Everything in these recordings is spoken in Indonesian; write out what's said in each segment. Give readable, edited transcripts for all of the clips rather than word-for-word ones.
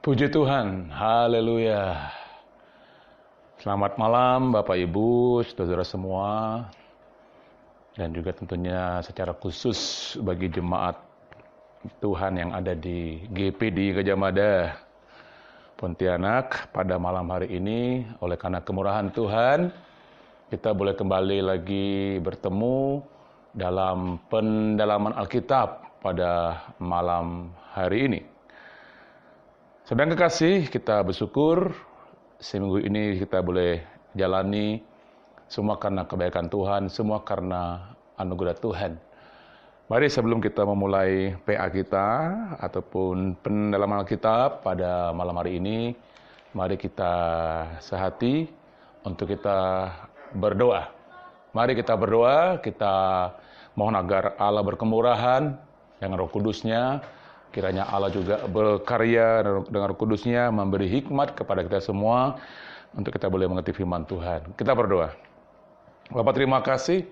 Puji Tuhan, haleluya. Selamat malam Bapak Ibu, saudara semua, dan juga tentunya secara khusus bagi jemaat Tuhan yang ada di GPD Gajah Mada, Pontianak. Pada malam hari ini, oleh karena kemurahan Tuhan, kita boleh kembali lagi bertemu dalam pendalaman Alkitab pada malam hari ini. Saudara kekasih, kita bersyukur seminggu ini kita boleh jalani semua karena kebaikan Tuhan, semua karena anugerah Tuhan. Mari sebelum kita memulai PA kita ataupun pendalaman Alkitab pada malam hari ini, mari kita sehati untuk kita berdoa. Mari kita berdoa, kita mohon agar Allah berkemurahan dengan Roh Kudus-Nya. Kiranya Allah juga berkarya dengan Roh Kudus-Nya, memberi hikmat kepada kita semua untuk kita boleh mengerti firman Tuhan. Kita berdoa. Bapak, terima kasih.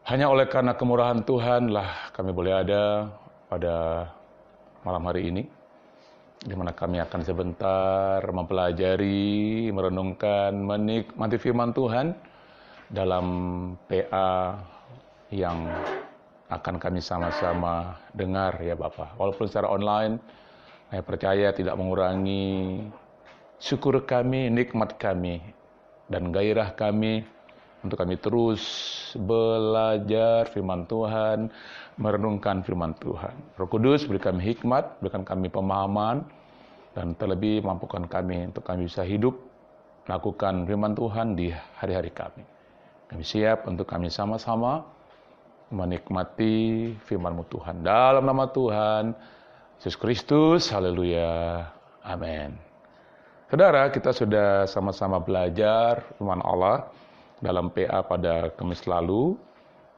Hanya oleh karena kemurahan Tuhan lah kami boleh ada pada malam hari ini, di mana kami akan sebentar mempelajari, merenungkan, menikmati firman Tuhan dalam PA yang akan kami sama-sama dengar ya Bapak. Walaupun secara online, saya percaya tidak mengurangi syukur kami, nikmat kami, dan gairah kami untuk kami terus belajar firman Tuhan, merenungkan firman Tuhan. Roh Kudus beri kami hikmat, berikan kami pemahaman, dan terlebih mampukan kami untuk kami bisa hidup, melakukan firman Tuhan di hari-hari kami. Kami siap untuk kami sama-sama menikmati firman-Mu Tuhan. Dalam nama Tuhan Yesus Kristus, haleluya, amin. Saudara, kita sudah sama-sama belajar firman Allah dalam PA pada Kamis lalu,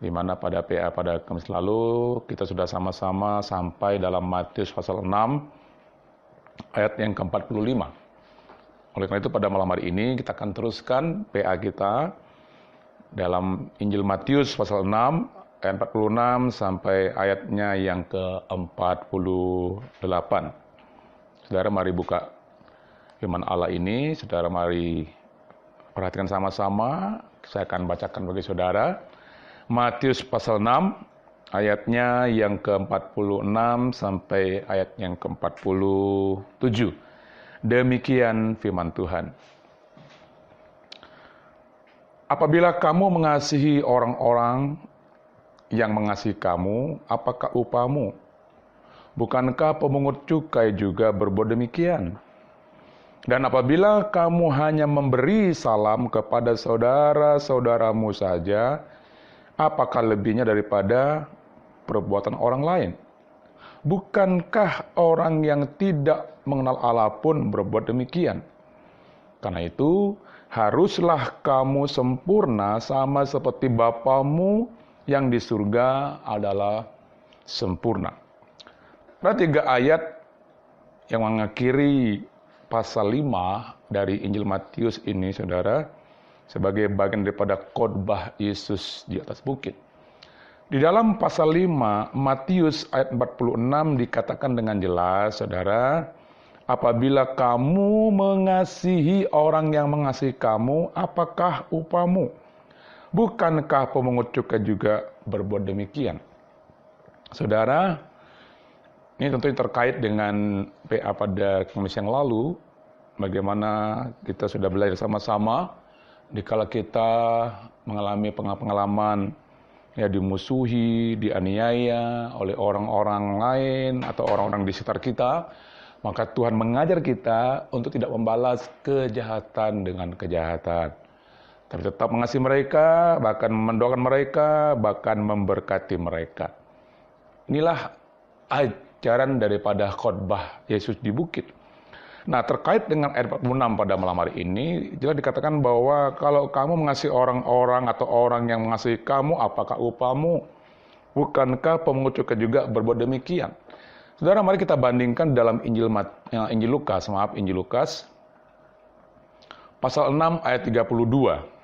di mana pada PA pada Kamis lalu kita sudah sama-sama sampai dalam Matius pasal 6 ayat yang ke-45. Oleh karena itu pada malam hari ini kita akan teruskan PA kita dalam Injil Matius pasal 6 ayat 46 sampai ayatnya yang ke-48. Saudara, mari buka firman Allah ini. Saudara, mari perhatikan sama-sama. Saya akan bacakan bagi saudara. Matius pasal 6, ayatnya yang ke-46 sampai ayat yang ke-47. Demikian firman Tuhan. Apabila kamu mengasihi orang-orang yang mengasihi kamu, apakah upamu? Bukankah pemungut cukai juga berbuat demikian? Dan apabila kamu hanya memberi salam kepada saudara-saudaramu saja, apakah lebihnya daripada perbuatan orang lain? Bukankah orang yang tidak mengenal Allah pun berbuat demikian? Karena itu, haruslah kamu sempurna sama seperti Bapamu yang di surga adalah sempurna. Ada 3 ayat yang mengakhiri pasal 5 dari Injil Matius ini, saudara, sebagai bagian daripada khotbah Yesus di atas bukit. Di dalam pasal 5, Matius ayat 46 dikatakan dengan jelas, saudara, apabila kamu mengasihi orang yang mengasihi kamu, apakah upamu? Bukankah pemungut cukai juga berbuat demikian? Saudara, ini tentunya terkait dengan PA pada Kamis yang lalu, bagaimana kita sudah belajar sama-sama, dikala kita mengalami pengalaman ya dimusuhi, dianiaya oleh orang-orang lain atau orang-orang di sekitar kita, maka Tuhan mengajar kita untuk tidak membalas kejahatan dengan kejahatan, tapi tetap mengasihi mereka, bahkan mendoakan mereka, bahkan memberkati mereka. Inilah ajaran daripada khotbah Yesus di bukit. Nah, terkait dengan ayat 46 pada malam hari ini, jelas dikatakan bahwa kalau kamu mengasihi orang-orang atau orang yang mengasihi kamu, apakah upamu? Bukankah pemungut cukai juga berbuat demikian? Saudara, mari kita bandingkan dalam Injil Lukas pasal 6 ayat 32.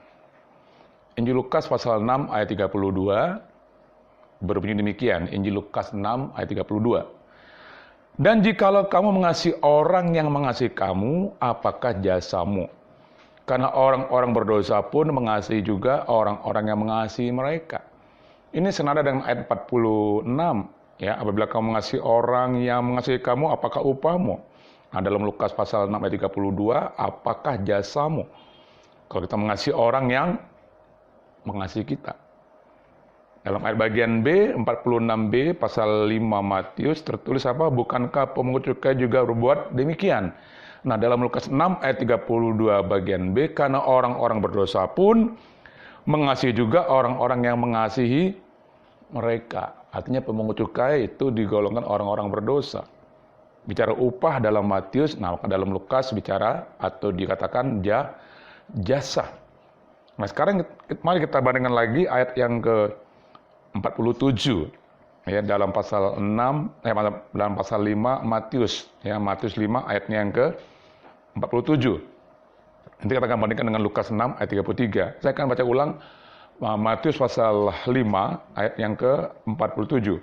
Injil Lukas pasal 6 ayat 32 berbunyi demikian. Injil Lukas 6 ayat 32. Dan jikalau kamu mengasihi orang yang mengasihi kamu, apakah jasamu? Karena orang-orang berdosa pun mengasihi juga orang-orang yang mengasihi mereka. Ini senada dengan ayat 46. Ya, apabila kamu mengasihi orang yang mengasihi kamu, apakah upahmu? Nah, dalam Lukas pasal 6 ayat 32, apakah jasamu? Kalau kita mengasihi orang yang mengasihi kita. Dalam ayat bagian B, 46b, pasal 5 Matius, tertulis apa? Bukankah pemungut cukai juga berbuat demikian? Nah, dalam Lukas 6 ayat 32 bagian B, karena orang-orang berdosa pun mengasihi juga orang-orang yang mengasihi mereka. Artinya pemungut cukai itu digolongkan orang-orang berdosa. Bicara upah dalam Matius, nah dalam Lukas bicara atau dikatakan jasa. Nah, sekarang mari kita bandingkan lagi ayat yang ke-47 ya, dalam pasal 6 dalam pasal 5 Matius ya, Matius 5 ayatnya yang ke-47. Nanti kita akan bandingkan dengan Lukas 6 ayat 33. Saya akan baca ulang Matius pasal 5 ayat yang ke-47.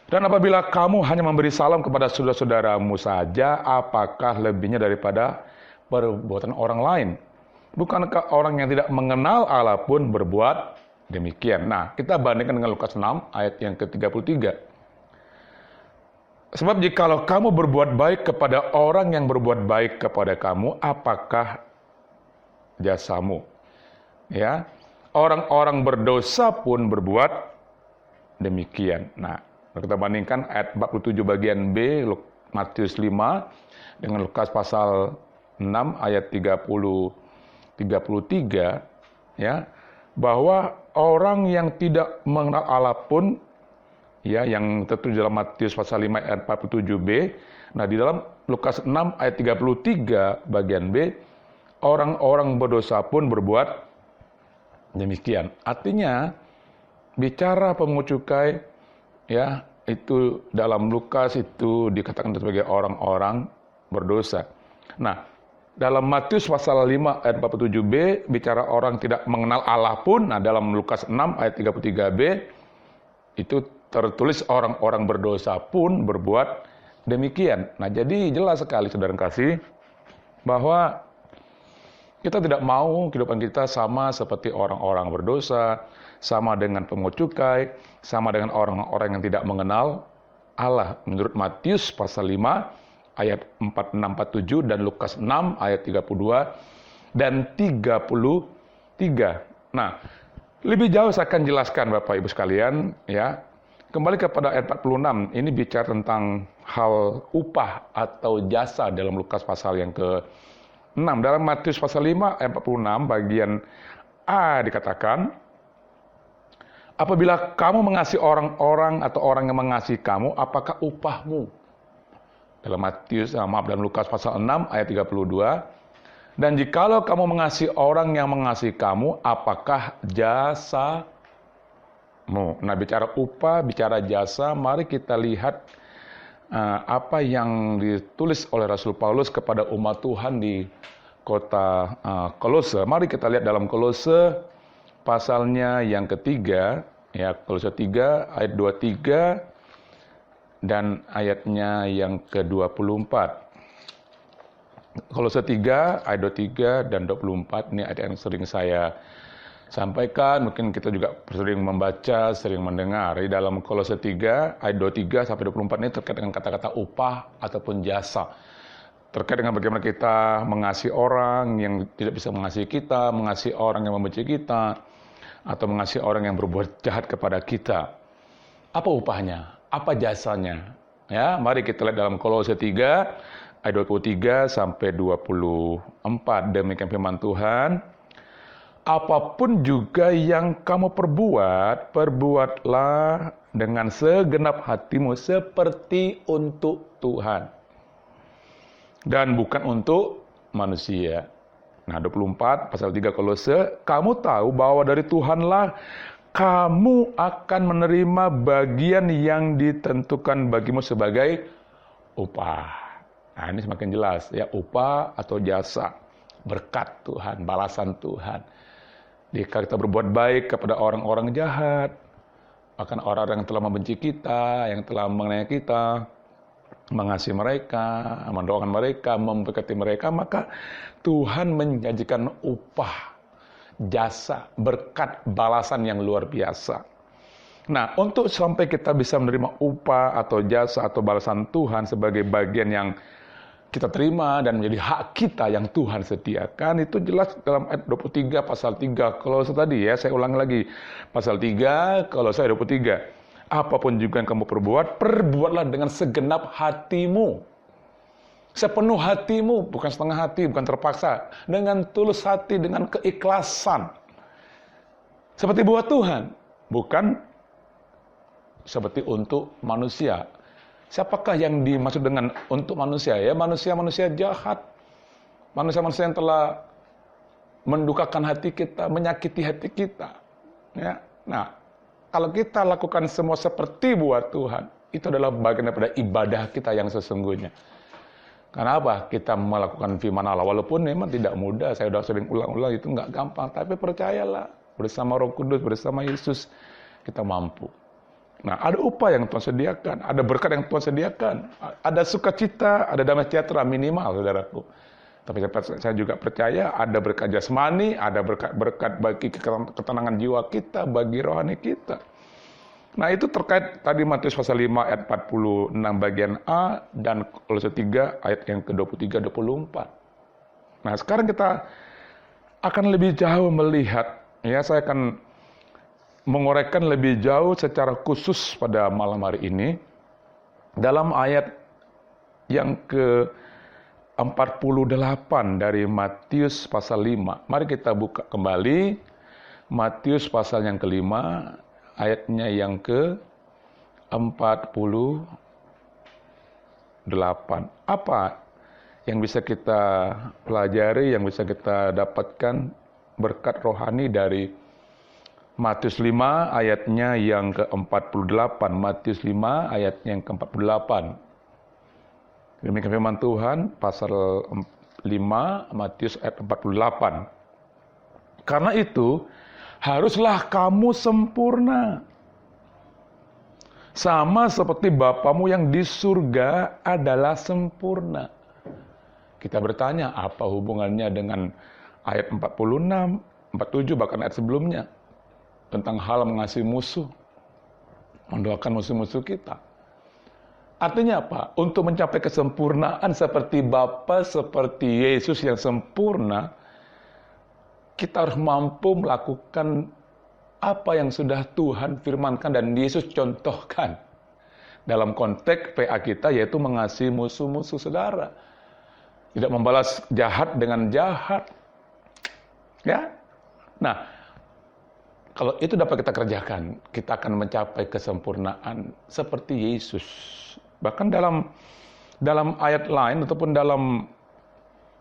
Dan apabila kamu hanya memberi salam kepada saudara-saudaramu saja, apakah lebihnya daripada perbuatan orang lain? Bukankah orang yang tidak mengenal Allah pun berbuat demikian? Nah, kita bandingkan dengan Lukas 6 ayat yang ke-33. Sebab jikalau kamu berbuat baik kepada orang yang berbuat baik kepada kamu, apakah jasamu? Ya, orang-orang berdosa pun berbuat demikian. Nah, kita bandingkan ayat 47 bagian B, Matius 5, dengan Lukas pasal 6 ayat 33, ya, bahwa orang yang tidak mengenal Allah pun, ya, yang tertulis dalam Matius pasal 5 ayat 47b, nah di dalam Lukas 6 ayat 33 bagian B, orang-orang berdosa pun berbuat demikian. Artinya, bicara pemungut cukai, ya, itu dalam Lukas itu dikatakan sebagai orang-orang berdosa. Nah, dalam Matius pasal 5 ayat 47b bicara orang tidak mengenal Allah pun, nah dalam Lukas 6 ayat 33b itu tertulis orang-orang berdosa pun berbuat demikian. Nah, jadi jelas sekali saudara kasih bahwa kita tidak mau kehidupan kita sama seperti orang-orang berdosa, sama dengan pemungut cukai, sama dengan orang-orang yang tidak mengenal Allah. Menurut Matius pasal 5 ayat 46-47 dan Lukas 6 ayat 32 dan 33. Nah, lebih jauh saya akan jelaskan Bapak Ibu sekalian, ya. Kembali kepada ayat 46, ini bicara tentang hal upah atau jasa dalam Lukas pasal yang ke-6. Dalam Matius pasal 5 ayat 46 bagian A dikatakan, apabila kamu mengasihi orang-orang atau orang yang mengasihi kamu, apakah upahmu? Dalam dalam Lukas pasal 6 ayat 32. Dan jikalau kamu mengasihi orang yang mengasihi kamu, apakah jasamu? Nah, bicara upah, bicara jasa, mari kita lihat apa yang ditulis oleh Rasul Paulus kepada umat Tuhan di kota Kolose. Mari kita lihat dalam Kolose pasalnya yang ketiga, ya, Kolose 3 ayat 23 dan ayatnya yang ke-24. Kolose 3 ayat 23 dan 24, ini ayat yang sering saya sampaikan, mungkin kita juga sering membaca, sering mendengar. Di dalam Kolose 3 ayat 23 sampai 24 ini terkait dengan kata-kata upah ataupun jasa. Terkait dengan bagaimana kita mengasihi orang yang tidak bisa mengasihi kita, mengasihi orang yang membenci kita, atau mengasihi orang yang berbuat jahat kepada kita. Apa upahnya? Apa jasanya? Ya, mari kita lihat dalam Kolose 3 ayat 23 sampai 24. Demikian firman Tuhan. Apapun juga yang kamu perbuat, perbuatlah dengan segenap hatimu seperti untuk Tuhan dan bukan untuk manusia. Nah, 24 pasal 3 Kolose, kamu tahu bahwa dari Tuhanlah kamu akan menerima bagian yang ditentukan bagimu sebagai upah. Nah, ini semakin jelas ya, upah atau jasa, berkat Tuhan, balasan Tuhan. Jika kita berbuat baik kepada orang-orang jahat, bahkan orang-orang yang telah membenci kita, yang telah mengenai kita, mengasihi mereka, mendoakan mereka, memberkati mereka, maka Tuhan menjanjikan upah, jasa, berkat, balasan yang luar biasa. Nah, untuk sampai kita bisa menerima upah atau jasa atau balasan Tuhan sebagai bagian yang kita terima dan menjadi hak kita yang Tuhan sediakan, itu jelas dalam ayat 23 pasal 3 Kolose tadi ya, saya ulangi lagi. Pasal 3 Kolose 23. Apapun juga yang kamu perbuat, perbuatlah dengan segenap hatimu. Sepenuh hatimu, bukan setengah hati, bukan terpaksa. Dengan tulus hati, dengan keikhlasan. Seperti buat Tuhan, bukan seperti untuk manusia. Siapakah yang dimaksud dengan untuk manusia? Ya, manusia-manusia jahat. Manusia-manusia yang telah mendukakan hati kita, menyakiti hati kita. Ya. Nah, kalau kita lakukan semua seperti buat Tuhan, itu adalah bagian daripada ibadah kita yang sesungguhnya. Karena apa? Kita melakukan firman Allah. Walaupun memang tidak mudah, saya sudah sering ulang-ulang, itu nggak gampang. Tapi percayalah, bersama Roh Kudus, bersama Yesus, kita mampu. Nah, ada upah yang Tuhan sediakan, ada berkat yang Tuhan sediakan, ada sukacita, ada damai sejahtera minimal, saudaraku. Tapi saya juga percaya ada berkat jasmani, ada berkat bagi ketenangan jiwa kita, bagi rohani kita. Nah, itu terkait tadi Matius pasal 5 ayat 46 bagian A dan Kolose 3 ayat yang ke-23-24. Nah, sekarang kita akan lebih jauh melihat, ya saya akan menguraikan lebih jauh secara khusus pada malam hari ini dalam ayat yang ke-48 dari Matius pasal 5. Mari kita buka kembali Matius pasal yang kelima, ayatnya yang ke-48. Apa yang bisa kita pelajari, yang bisa kita dapatkan berkat rohani dari Matius 5 ayatnya yang ke-48. Matius 5 ayatnya yang ke-48. Demikian firman Tuhan, pasal 5, Matius ayat 48. Karena itu, haruslah kamu sempurna. Sama seperti Bapamu yang di surga adalah sempurna. Kita bertanya, apa hubungannya dengan ayat 46, 47, bahkan ayat sebelumnya? Tentang hal mengasihi musuh, mendoakan musuh-musuh kita. Artinya apa? Untuk mencapai kesempurnaan seperti Bapa, seperti Yesus yang sempurna, kita harus mampu melakukan apa yang sudah Tuhan firmankan dan Yesus contohkan. Dalam konteks PA kita, yaitu mengasihi musuh-musuh saudara. Tidak membalas jahat dengan jahat. Ya. Nah, kalau itu dapat kita kerjakan, kita akan mencapai kesempurnaan seperti Yesus. Bahkan dalam ayat lain ataupun dalam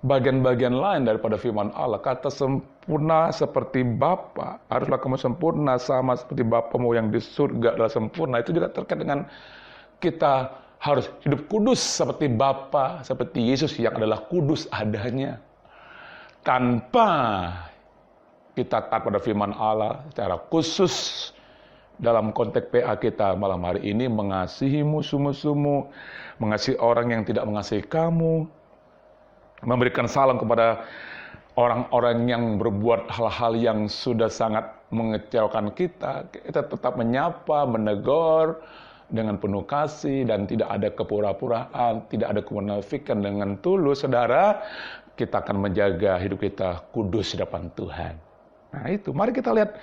bagian-bagian lain daripada firman Allah, kata sempurna seperti Bapa, haruslah kamu sempurna sama seperti Bapamu yang di surga adalah sempurna. Itu juga terkait dengan kita harus hidup kudus seperti Bapa, seperti Yesus yang adalah kudus adanya. Tanpa kita taat pada firman Allah secara khusus dalam konteks PA kita malam hari ini, mengasihi musuh-musuhmu, mengasihi orang yang tidak mengasihi kamu, memberikan salam kepada orang-orang yang berbuat hal-hal yang sudah sangat mengecewakan kita. Kita tetap menyapa, menegur dengan penuh kasih dan tidak ada kepura-puraan, tidak ada kemunafikan. Dengan tulus, saudara, kita akan menjaga hidup kita kudus di depan Tuhan. Nah itu, mari kita lihat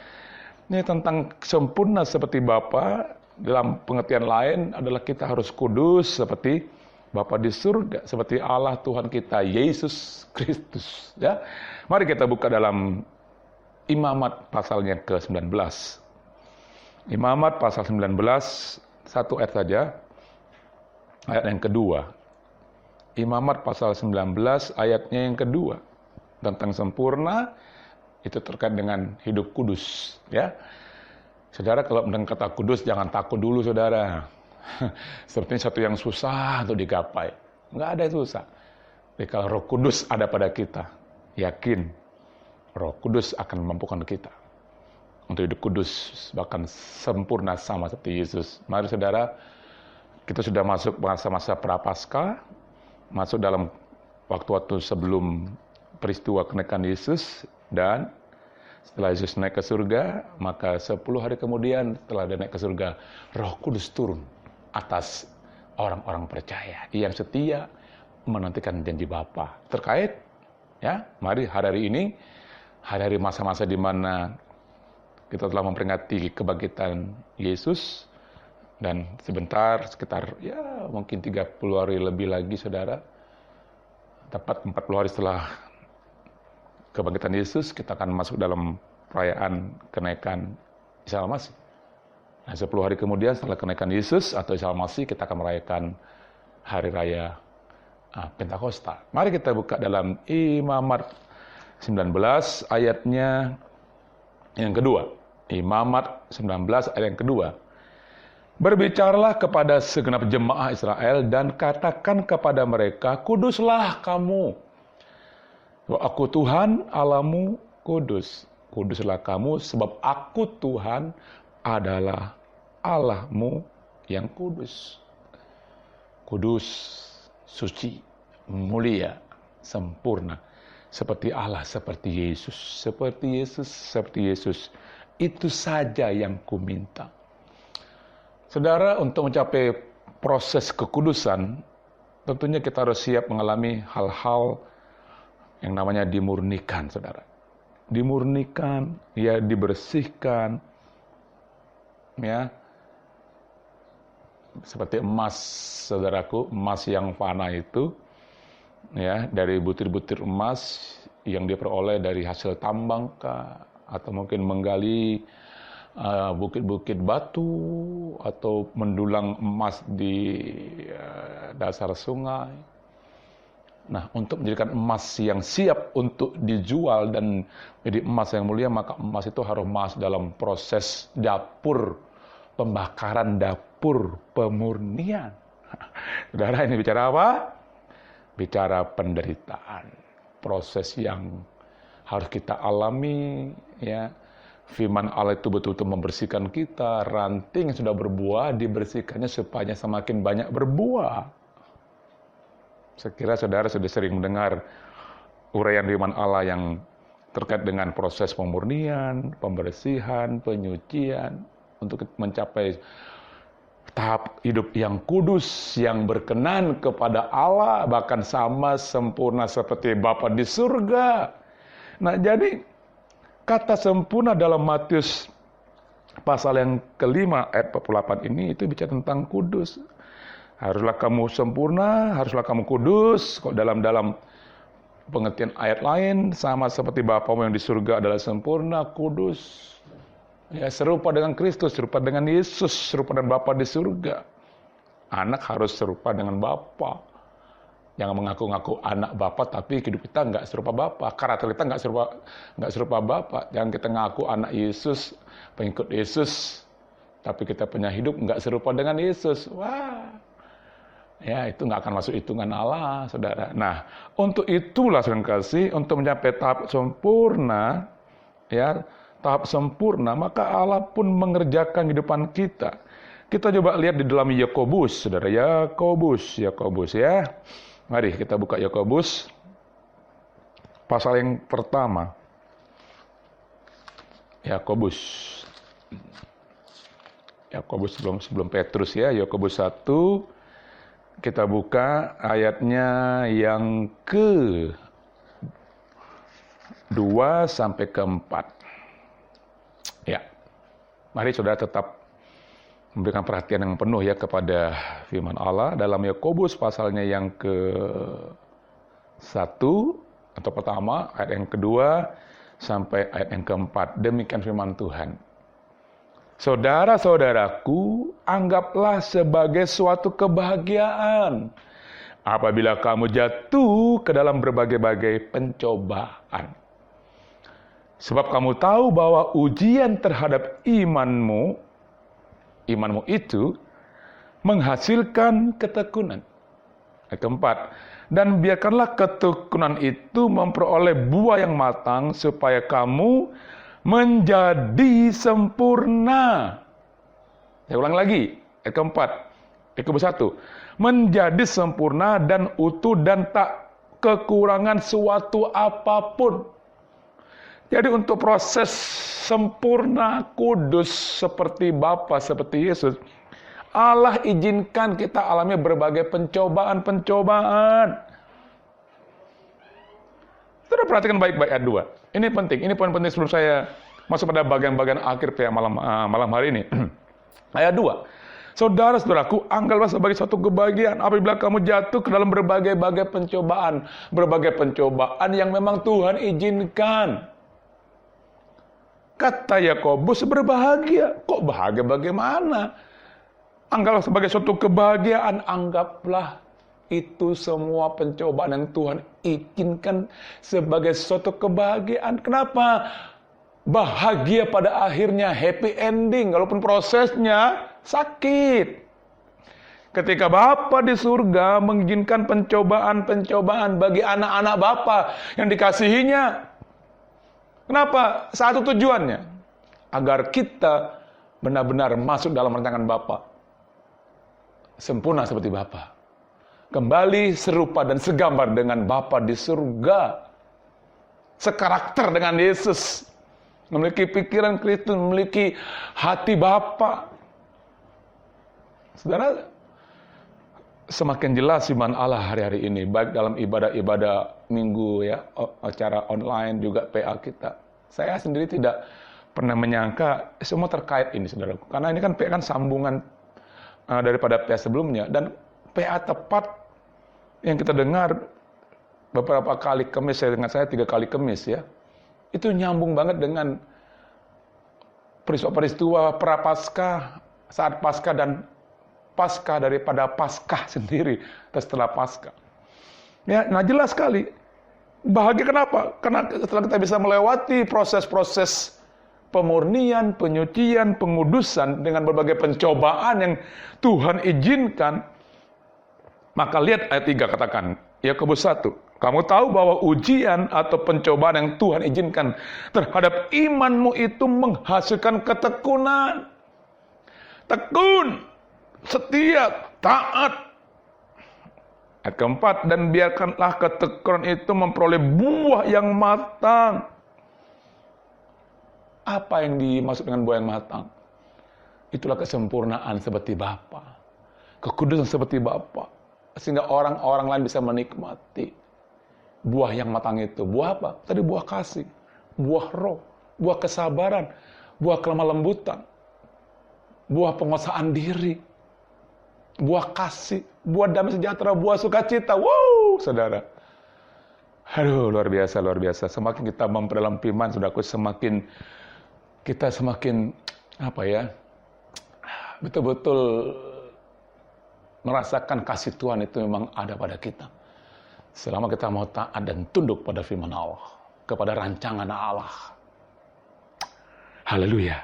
ini tentang sempurna seperti Bapa. Dalam pengertian lain adalah kita harus kudus seperti Bapa di surga, seperti Allah Tuhan kita Yesus Kristus. Ya, mari kita buka dalam Imamat pasalnya ke-19. Imamat pasal 19, satu ayat saja, ayat yang kedua. Imamat pasal 19 ayatnya yang kedua, tentang sempurna. Itu terkait dengan hidup kudus, ya. Saudara, kalau mendengar kata kudus, jangan takut dulu, saudara. Sepertinya satu yang susah untuk digapai. Enggak ada yang susah. Tapi kalau Roh Kudus ada pada kita, yakin Roh Kudus akan memampukan kita untuk hidup kudus, bahkan sempurna sama seperti Yesus. Mari saudara, Kita sudah masuk masa-masa prapaskah, masuk dalam waktu-waktu sebelum peristiwa kenaikan Yesus, dan setelah Yesus naik ke surga, maka 10 hari kemudian setelah dia naik ke surga, Roh Kudus turun atas orang-orang percaya yang setia menantikan janji Bapa. Terkait, ya, mari hari-hari ini, hari-hari masa-masa di mana kita telah memperingati kebangkitan Yesus, dan sebentar, sekitar ya mungkin 30 hari lebih lagi, saudara, tepat 40 hari setelah kebangkitan Yesus, kita akan masuk dalam perayaan kenaikan Isa Al-Masih. Nah, 10 hari kemudian setelah kenaikan Yesus atau Isa Al-Masih, kita akan merayakan Hari Raya Pentakosta. Mari kita buka dalam Imamat 19 ayatnya yang kedua. Imamat 19 ayat yang kedua. Berbicaralah kepada segenap jemaah Israel dan katakan kepada mereka, kuduslah kamu. Aku Tuhan Allahmu kudus. Kuduslah kamu sebab aku Tuhan adalah Allahmu yang kudus. Kudus, suci, mulia, sempurna. Seperti Allah, seperti Yesus. Seperti Yesus, seperti Yesus. Itu saja yang kuminta. Saudara, untuk mencapai proses kekudusan, tentunya kita harus siap mengalami hal-hal yang namanya dimurnikan, saudara. Dimurnikan, ya, dibersihkan, ya. Seperti emas, saudaraku, emas yang fana itu, ya, dari butir-butir emas yang diperoleh dari hasil tambang atau mungkin menggali bukit-bukit batu atau mendulang emas di dasar sungai. Nah, untuk menjadikan emas yang siap untuk dijual dan menjadi emas yang mulia, maka emas itu harus masuk dalam proses dapur pembakaran, dapur pemurnian. Saudara, ini bicara apa? Bicara penderitaan. Proses yang harus kita alami, ya. Firman Allah itu betul-betul membersihkan kita. Ranting yang sudah berbuah dibersihkannya supaya semakin banyak berbuah. Saya kira saudara sudah sering mendengar uraian firman Allah yang terkait dengan proses pemurnian, pembersihan, penyucian untuk mencapai tahap hidup yang kudus, yang berkenan kepada Allah, bahkan sama sempurna seperti Bapa di surga. Nah, jadi kata sempurna dalam Matius pasal yang kelima ayat 48 ini itu bicara tentang kudus. Haruslah kamu sempurna, haruslah kamu kudus. Kok dalam pengertian ayat lain, sama seperti Bapamu yang di surga adalah sempurna, kudus. Ya, serupa dengan Kristus, serupa dengan Yesus, serupa dengan Bapa di surga. Anak harus serupa dengan Bapa. Jangan mengaku-ngaku anak Bapa tapi hidup kita nggak serupa Bapa. Karakter kita nggak serupa Bapa. Jangan kita ngaku anak Yesus, pengikut Yesus, tapi kita punya hidup nggak serupa dengan Yesus. Wah, ya itu nggak akan masuk hitungan Allah, saudara. Nah, untuk itulah saudara kasih, untuk mencapai tahap sempurna, ya tahap sempurna, maka Allah pun mengerjakan kehidupan kita. Kita coba lihat di dalam Yakobus, saudara. Yakobus ya. Mari kita buka Yakobus pasal yang pertama. Yakobus sebelum Petrus, ya. Yakobus 1 kita buka ayatnya yang ke-2 sampai ke-4. Ya. Mari saudara tetap memberikan perhatian yang penuh ya kepada firman Allah dalam Yakobus pasalnya yang ke-1 atau pertama, ayat yang kedua sampai ayat yang ke-4. Demikian firman Tuhan. Saudara-saudaraku, anggaplah sebagai suatu kebahagiaan apabila kamu jatuh ke dalam berbagai-bagai pencobaan. Sebab kamu tahu bahwa ujian terhadap imanmu itu menghasilkan ketekunan. Yang keempat, dan biarkanlah ketekunan itu memperoleh buah yang matang supaya kamu menjadi sempurna. Saya ulang lagi, ayat keempat. Yakobus 1, menjadi sempurna dan utuh dan tak kekurangan suatu apapun. Jadi untuk proses sempurna, kudus seperti Bapa, seperti Yesus, Allah izinkan kita alami berbagai pencobaan-pencobaan. Saudara perhatikan baik-baik ayat 2. Ini penting, ini poin penting sebelum saya masuk pada bagian-bagian akhir malam hari ini. Ayat 2. Saudara-saudaraku, anggaplah sebagai suatu kebahagiaan apabila kamu jatuh ke dalam berbagai-bagai pencobaan. Berbagai pencobaan yang memang Tuhan izinkan. Kata Yakobus, berbahagia. Kok bahagia bagaimana? Anggaplah sebagai suatu kebahagiaan. Anggaplah itu semua pencobaan yang Tuhan izinkan sebagai suatu kebahagiaan. Kenapa? Bahagia pada akhirnya, happy ending. Walaupun prosesnya sakit. Ketika Bapa di surga mengizinkan pencobaan-pencobaan bagi anak-anak Bapa yang dikasihinya. Kenapa? Satu tujuannya. Agar kita benar-benar masuk dalam rancangan Bapa. Sempurna seperti Bapa. Kembali serupa dan segambar dengan Bapa di surga. Sekarakter dengan Yesus. Memiliki pikiran Kristus, memiliki hati Bapa. Saudara, semakin jelas firman Allah hari-hari ini, baik dalam ibadah-ibadah minggu ya, acara online juga PA kita. Saya sendiri tidak pernah menyangka semua terkait ini, saudaraku. Karena ini kan PA kan sambungan daripada PA sebelumnya, dan PA tepat yang kita dengar beberapa kali Kamis, saya dengar 3 kali Kamis ya. Itu nyambung banget dengan peristiwa prapaskah, saat Paskah dan Paskah daripada Paskah sendiri setelah Paskah. Ya, nah jelas sekali. Bahagia kenapa? Karena setelah kita bisa melewati proses-proses pemurnian, penyucian, pengudusan dengan berbagai pencobaan yang Tuhan izinkan, maka lihat ayat 3 katakan, Yakobus 1, kamu tahu bahwa ujian atau pencobaan yang Tuhan izinkan terhadap imanmu itu menghasilkan ketekunan. Tekun, setia, taat. Ayat keempat, dan biarkanlah ketekunan itu memperoleh buah yang matang. Apa yang dimaksud dengan buah yang matang? Itulah kesempurnaan seperti Bapa. Kekudusan seperti Bapa. Sehingga orang-orang lain bisa menikmati buah yang matang itu. Buah apa? Tadi buah kasih, buah roh, buah kesabaran, buah kelemah lembutan, buah penguasaan diri, buah kasih, buah damai sejahtera, buah sukacita. Wow, saudara. Aduh, luar biasa, luar biasa. Semakin kita memperdalam firman, saudaraku, semakin kita semakin apa ya? Betul-betul merasakan kasih Tuhan itu memang ada pada kita. Selama kita mau taat dan tunduk pada firman Allah, kepada rancangan Allah. Haleluya.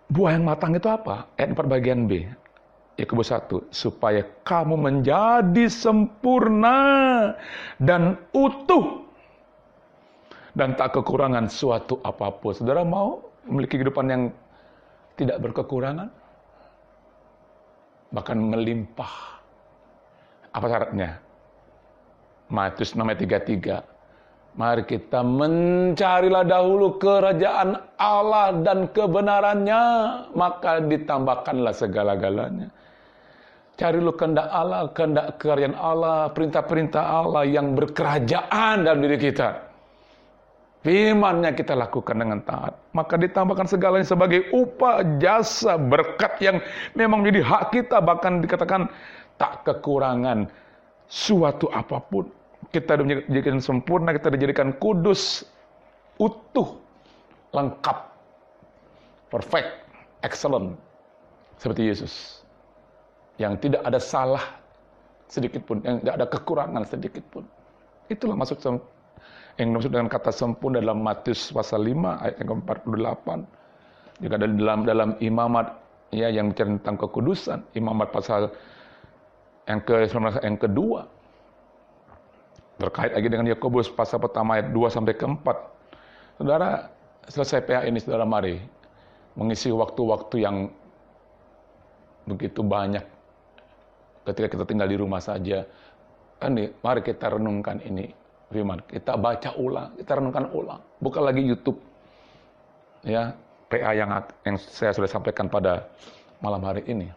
Buah yang matang itu apa? Ayat 4 bagian B. Yakobus 1, supaya kamu menjadi sempurna dan utuh dan tak kekurangan suatu apapun. Saudara mau memiliki kehidupan yang tidak berkekurangan? Bahkan melimpah. Apa syaratnya? Matius 6 ayat 33. Mari kita mencarilah dahulu kerajaan Allah dan kebenarannya, maka ditambahkanlah segala-galanya. Carilah kehendak Allah, kehendak kerajaan Allah, perintah-perintah Allah yang berkerajaan dalam diri kita. Firman-Nya kita lakukan dengan taat, maka ditambahkan segalanya sebagai upah, jasa, berkat yang memang menjadi hak kita, bahkan dikatakan tak kekurangan suatu apapun. Kita dijadikan sempurna, kita dijadikan kudus, utuh, lengkap, perfect, excellent, seperti Yesus, yang tidak ada salah sedikit pun, yang tidak ada kekurangan sedikit pun. Itulah maksud yang dimaksud dengan kata sempurna dalam Matius pasal 5 ayat yang ke-48. Juga dalam imamat ya yang bicara tentang kekudusan, imamat pasal yang ke-19 yang kedua. Terkait lagi dengan Yakobus pasal pertama ayat 2 sampai ke 4. Saudara, selesai PA ini saudara mari mengisi waktu-waktu yang begitu banyak. Ketika kita tinggal di rumah saja, kan nih, mari kita renungkan ini firman. Kita baca ulang, kita renungkan ulang. Bukan lagi YouTube. Ya, PA yang saya sudah sampaikan pada malam hari ini.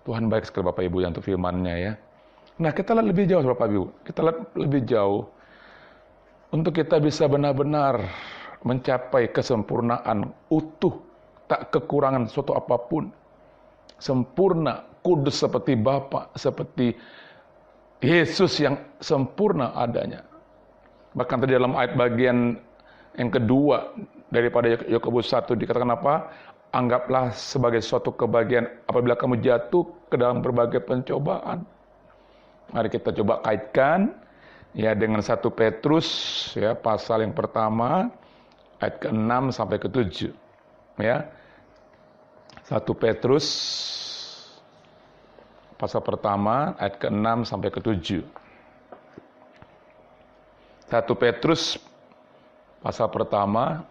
Tuhan baik sekali Bapak Ibu yang untuk firman-Nya ya. Nah, kita lihat lebih jauh Bapak Ibu. Kita lihat lebih jauh untuk kita bisa benar-benar mencapai kesempurnaan utuh, tak kekurangan suatu apapun. Sempurna, kudus seperti Bapa, seperti Yesus yang sempurna adanya. Bahkan tadi dalam ayat bagian yang kedua daripada Yakobus 1 dikatakan apa? Anggaplah sebagai suatu kebahagiaan apabila kamu jatuh ke dalam berbagai pencobaan. Mari kita coba kaitkan ya dengan 1 Petrus ya pasal yang pertama ayat ke-6 sampai ke-7. Ya. 1 Petrus pasal pertama ayat ke-6 sampai ke-7. 1 Petrus pasal pertama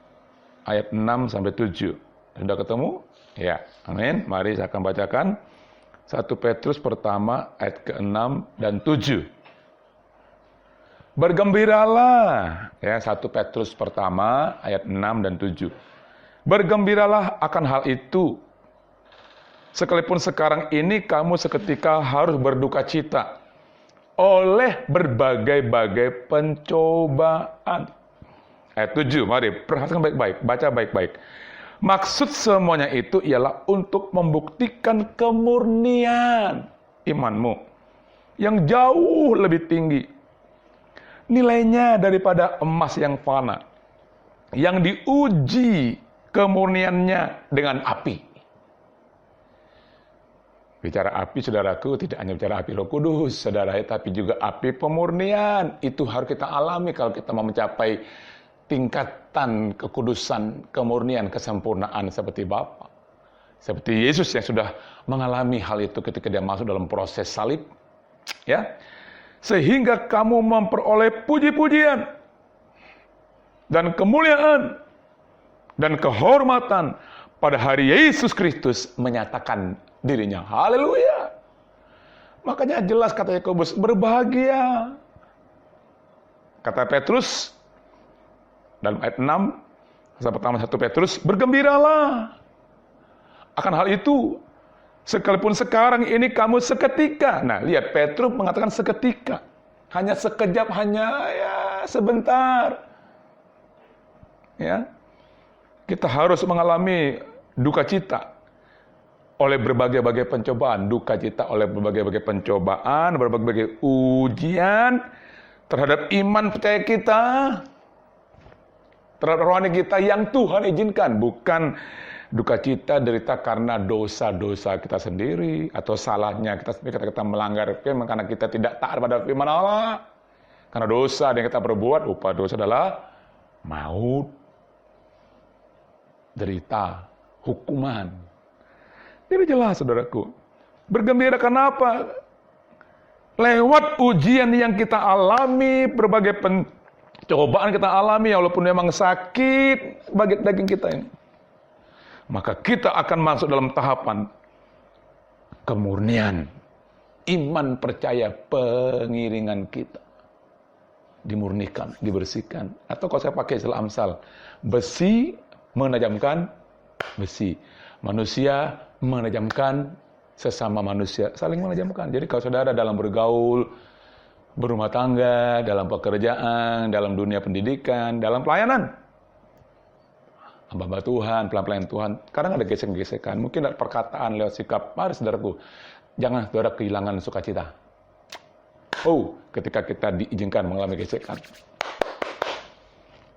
ayat 6 sampai 7. Sudah ketemu? Ya, amin. Mari saya akan bacakan 1 Petrus pertama ayat ke-6 dan 7. Bergembiralah, ya 1 Petrus pertama ayat 6 dan 7. Bergembiralah akan hal itu. Sekalipun sekarang ini kamu seketika harus berduka cita oleh berbagai-bagai pencobaan. Ayat 7, mari perhatikan baik-baik, baca baik-baik. Maksud semuanya itu ialah untuk membuktikan kemurnian imanmu yang jauh lebih tinggi nilainya daripada emas yang fana, yang diuji kemurniannya dengan api. Bicara api, saudaraku, tidak hanya bicara api Roh Kudus, saudara, tapi juga api pemurnian. Itu harus kita alami kalau kita mau mencapai tingkatan kekudusan, kemurnian, kesempurnaan seperti Bapa. Seperti Yesus yang sudah mengalami hal itu ketika dia masuk dalam proses salib. Ya, sehingga kamu memperoleh puji-pujian dan kemuliaan dan kehormatan pada hari Yesus Kristus menyatakan dirinya. Haleluya. Makanya jelas kata Yakobus, berbahagia. Kata Petrus dalam ayat 6 pasal pertama 1 Petrus, bergembiralah akan hal itu. Sekalipun sekarang ini kamu seketika. Nah, lihat Petrus mengatakan seketika. Hanya sekejap, hanya ya sebentar. Ya. Kita harus mengalami duka cita oleh berbagai-bagai pencobaan, duka cita oleh berbagai-bagai pencobaan, berbagai-bagai ujian terhadap iman percaya kita, terhadap rohani kita yang Tuhan izinkan, bukan duka cita derita karena dosa-dosa kita sendiri atau salahnya kita melanggar firman karena kita tidak taat pada firman Allah. Karena dosa yang kita perbuat, upah dosa adalah maut, derita, hukuman. Ini jelas, saudaraku. Bergembira kenapa? Lewat ujian yang kita alami, berbagai pencobaan kita alami, walaupun memang sakit bagi daging kita ini, maka kita akan masuk dalam tahapan kemurnian. Iman, percaya, pengiringan kita dimurnikan, dibersihkan. Atau kalau saya pakai istilah Amsal, besi menajamkan besi. Manusia menajamkan sesama manusia, saling menajamkan. Jadi kalau saudara dalam bergaul, berumah tangga, dalam pekerjaan, dalam dunia pendidikan, dalam pelayanan, hamba Tuhan, pelan-pelan Tuhan, kadang ada gesek-gesekan, mungkin ada perkataan lewat sikap. Mari saudaraku, jangan saudara kehilangan sukacita. Oh, ketika kita diizinkan mengalami gesekan,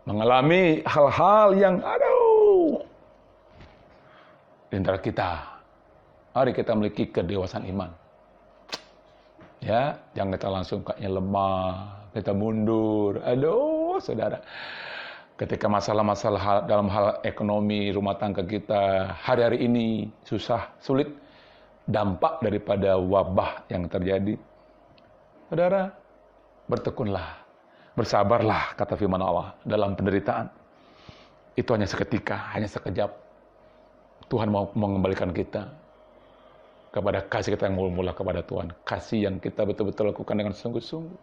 mengalami hal-hal yang di antara kita, mari kita memiliki kedewasaan iman. Ya, jangan kita langsung kayaknya lemah, kita mundur. Aduh, saudara. Ketika masalah-masalah dalam hal ekonomi rumah tangga kita hari-hari ini susah, sulit, dampak daripada wabah yang terjadi. Saudara, bertekunlah, bersabarlah, kata firman Allah, dalam penderitaan. Itu hanya seketika, hanya sekejap. Tuhan mau mengembalikan kita. kepada kasih kita yang mula-mula kepada Tuhan. Kasih yang kita betul-betul lakukan dengan sungguh-sungguh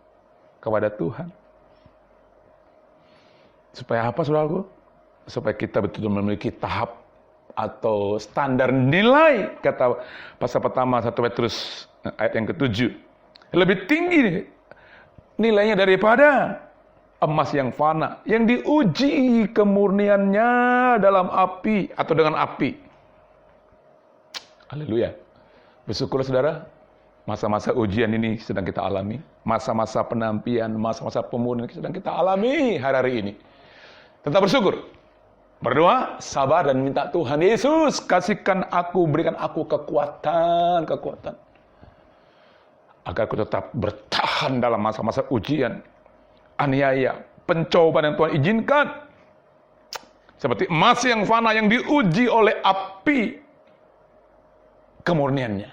kepada Tuhan. Supaya apa, saudaraku? Supaya kita betul-betul memiliki tahap atau standar nilai, kata pasal pertama 1 Petrus ayat yang ke-7. Lebih tinggi nilainya daripada emas yang fana, yang diuji kemurniannya dalam api atau dengan api. Haleluya. Bersyukur saudara, masa-masa ujian ini sedang kita alami. Masa-masa penampian, masa-masa pemurnian sedang kita alami hari ini. Tetap bersyukur. Berdoa, sabar, dan minta Tuhan Yesus kasihkan aku, berikan aku kekuatan. Agar aku tetap bertahan dalam masa-masa ujian, aniaya, pencobaan yang Tuhan izinkan. Seperti emas yang fana yang diuji oleh api kemurniannya.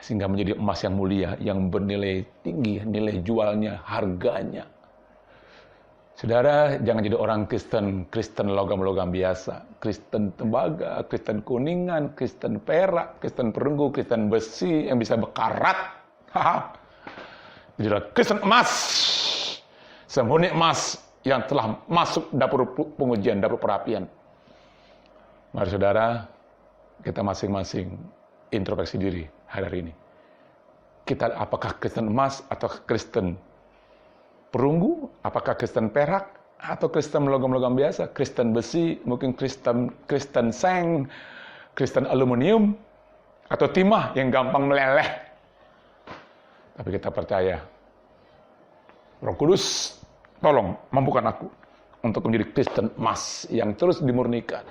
Sehingga menjadi emas yang mulia, yang bernilai tinggi, nilai jualnya, harganya. Saudara, jangan jadi orang Kristen logam-logam biasa. Kristen tembaga, Kristen kuningan, Kristen perak, Kristen perunggu, Kristen besi yang bisa bekarat. Jadilah Kristen emas, semurni emas yang telah masuk dapur pengujian, dapur perapian. Mari saudara, kita masing-masing introspeksi diri hari ini. Kita apakah Kristen emas atau Kristen perunggu? Apakah Kristen perak atau Kristen logam-logam biasa? Kristen besi, mungkin Kristen seng, Kristen aluminium, atau timah yang gampang meleleh. Tapi kita percaya, Roh Kudus, tolong mampukan aku untuk menjadi Kristen emas yang terus dimurnikan,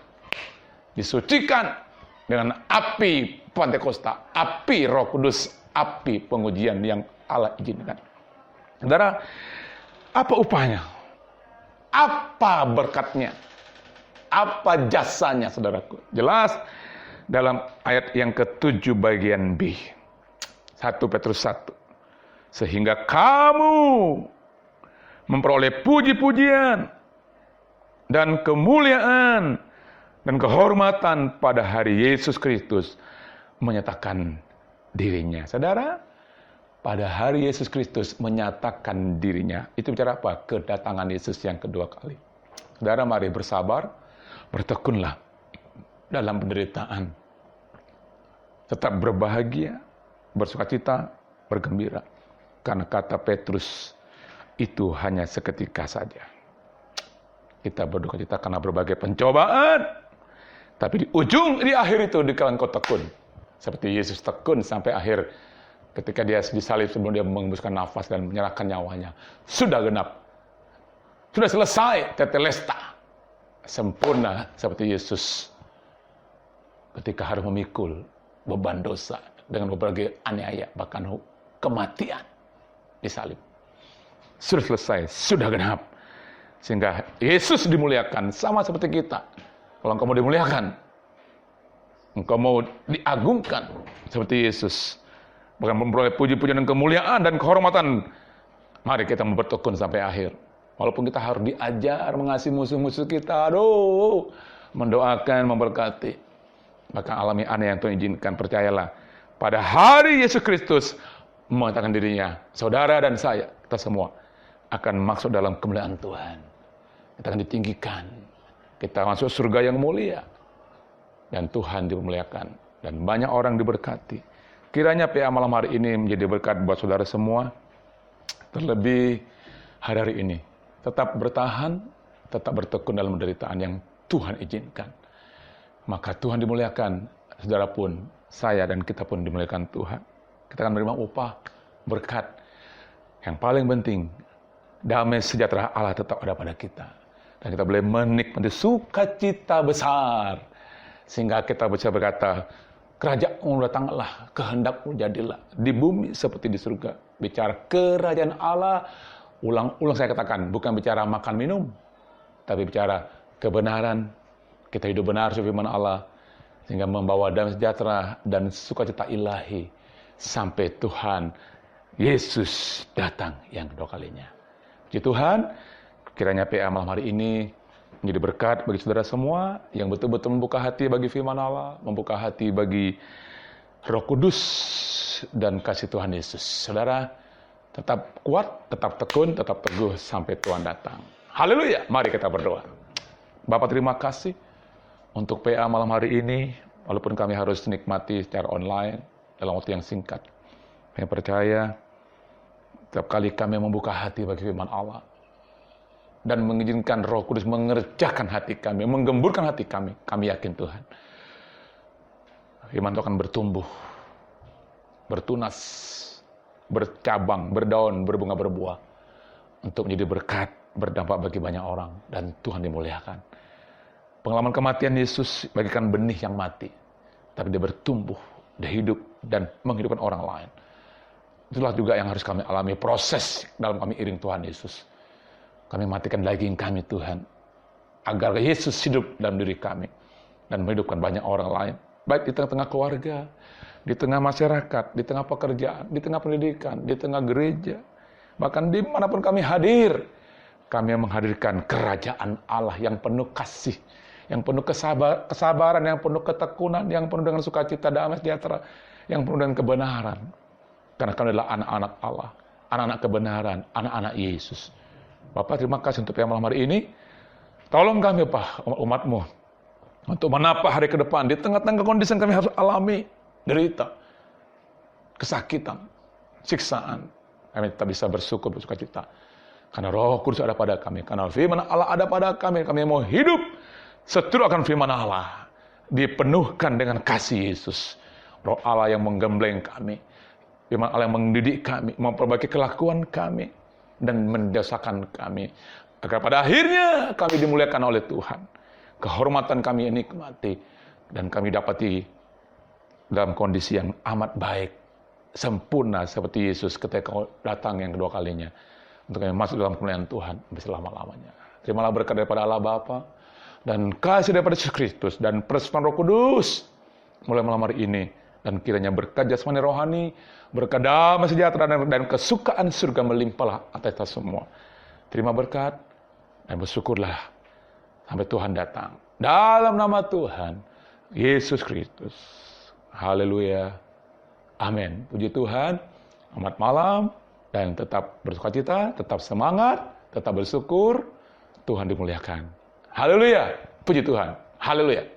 disucikan dengan api Pentakosta, api Roh Kudus, api pengujian yang Allah izinkan. Saudara, apa upahnya? Apa berkatnya? Apa jasanya, saudaraku? Jelas dalam ayat yang ke-7 bagian B. 1 Petrus 1. Sehingga kamu memperoleh puji-pujian dan kemuliaan dan kehormatan pada hari Yesus Kristus menyatakan dirinya. Saudara, pada hari Yesus Kristus menyatakan dirinya. Itu bicara apa? Kedatangan Yesus yang kedua kali. Saudara, mari bersabar, bertekunlah dalam penderitaan. Tetap berbahagia, bersukacita, bergembira. Karena kata Petrus, itu hanya seketika saja. Kita berdukacita karena berbagai pencobaan. Tapi di akhir itu, dikala engkau tekun. Seperti Yesus tekun sampai akhir. Ketika dia disalib sebelum dia mengembuskan nafas dan menyerahkan nyawanya. Sudah genap. Sudah selesai. Tetelesta. Sempurna seperti Yesus. Ketika harus memikul beban dosa. Dengan berbagai aniaya. Bahkan kematian. Disalib. Sudah selesai. Sudah genap. Sehingga Yesus dimuliakan. Sama seperti kita. Kalau engkau mau dimuliakan. Engkau mau diagungkan. Seperti Yesus. Bahkan memperoleh puji-pujian dan kemuliaan dan kehormatan. Mari kita bertekun sampai akhir. Walaupun kita harus diajar mengasihi musuh-musuh kita. Aduh, mendoakan, memberkati. Bahkan alami aneh yang Tuhan izinkan. Percayalah, pada hari Yesus Kristus mengatakan dirinya, saudara dan saya, kita semua akan masuk dalam kemuliaan Tuhan. Kita akan ditinggikan. Kita masuk surga yang mulia. Dan Tuhan dimuliakan. Dan banyak orang diberkati. Kiranya PA malam hari ini menjadi berkat buat saudara semua. Terlebih hari ini. Tetap bertahan, tetap bertekun dalam penderitaan yang Tuhan izinkan. Maka Tuhan dimuliakan. Saudara pun, saya dan kita pun dimuliakan Tuhan. Kita akan menerima upah, berkat. Yang paling penting, damai sejahtera Allah tetap ada pada kita. Dan kita boleh menikmati sukacita besar. Sehingga kita bisa berkata, kerajaan datanglah, kehendakmu jadilah di bumi seperti di surga. Bicara kerajaan Allah, ulang-ulang saya katakan, bukan bicara makan minum, tapi bicara kebenaran. Kita hidup benar seperti firman Allah, sehingga membawa damai sejahtera dan sukacita ilahi sampai Tuhan Yesus datang yang kedua kalinya. Puji Tuhan, kiranya PA malam hari ini menjadi berkat bagi saudara semua yang betul-betul membuka hati bagi firman Allah, membuka hati bagi Roh Kudus dan kasih Tuhan Yesus. Saudara, tetap kuat, tetap tekun, tetap teguh sampai Tuhan datang. Haleluya. Mari kita berdoa. Bapak, terima kasih untuk PA malam hari ini, walaupun kami harus nikmati secara online dalam waktu yang singkat. Kami percaya setiap kali kami membuka hati bagi firman Allah dan mengizinkan Roh Kudus mengerjakan hati kami, menggemburkan hati kami yakin Tuhan, firman itu akan bertumbuh, bertunas, bercabang, berdaun, berbunga, berbuah, untuk menjadi berkat, berdampak bagi banyak orang, dan Tuhan dimuliakan. Pengalaman kematian Yesus bagikan benih yang mati, tapi dia bertumbuh, dia hidup, dan menghidupkan orang lain. Itulah juga yang harus kami alami, proses dalam kami iring Tuhan Yesus. Kami matikan daging kami Tuhan, agar Yesus hidup dalam diri kami, dan menghidupkan banyak orang lain, baik di tengah-tengah keluarga, di tengah masyarakat, di tengah pekerjaan, di tengah pendidikan, di tengah gereja, bahkan dimanapun kami hadir, kami menghadirkan kerajaan Allah yang penuh kasih, yang penuh kesabaran, yang penuh ketekunan, yang penuh dengan sukacita, damai sejahtera, yang penuh dengan kebenaran. Karena kami adalah anak-anak Allah, anak-anak kebenaran, anak-anak Yesus. Bapak, terima kasih untuk yang malam hari ini. Tolong kami, Pak, umat-Mu, untuk menapa hari ke depan, di tengah-tengah kondisi yang kami harus alami, derita, kesakitan, siksaan. Kami tetap bisa bersyukur, bersukacita. Karena Roh Kudus ada pada kami, karena firman Allah ada pada kami. Kami mau hidup seturut akan firman Allah, dipenuhkan dengan kasih Yesus. Roh Allah yang menggembleng kami, firman Allah yang mendidik kami, memperbaiki kelakuan kami, dan mendesakan kami, agar pada akhirnya kami dimuliakan oleh Tuhan. Kehormatan kami nikmati, dan kami dapati dalam kondisi yang amat baik, sempurna seperti Yesus ketika datang yang kedua kalinya, untuk kami masuk dalam kemuliaan Tuhan sampai selama-lamanya. Terimalah berkat daripada Allah Bapa, dan kasih daripada Yesus Kristus, dan persekutuan Roh Kudus mulai malam hari ini, dan kiranya berkat jasmani rohani, berkat damai sejahtera, dan kesukaan surga melimpahlah atas kita semua. Terima berkat dan bersyukurlah sampai Tuhan datang. Dalam nama Tuhan Yesus Kristus. Haleluya. Amin. Puji Tuhan. Selamat malam. Dan tetap bersukacita, tetap semangat, tetap bersyukur. Tuhan dimuliakan. Haleluya. Puji Tuhan. Haleluya.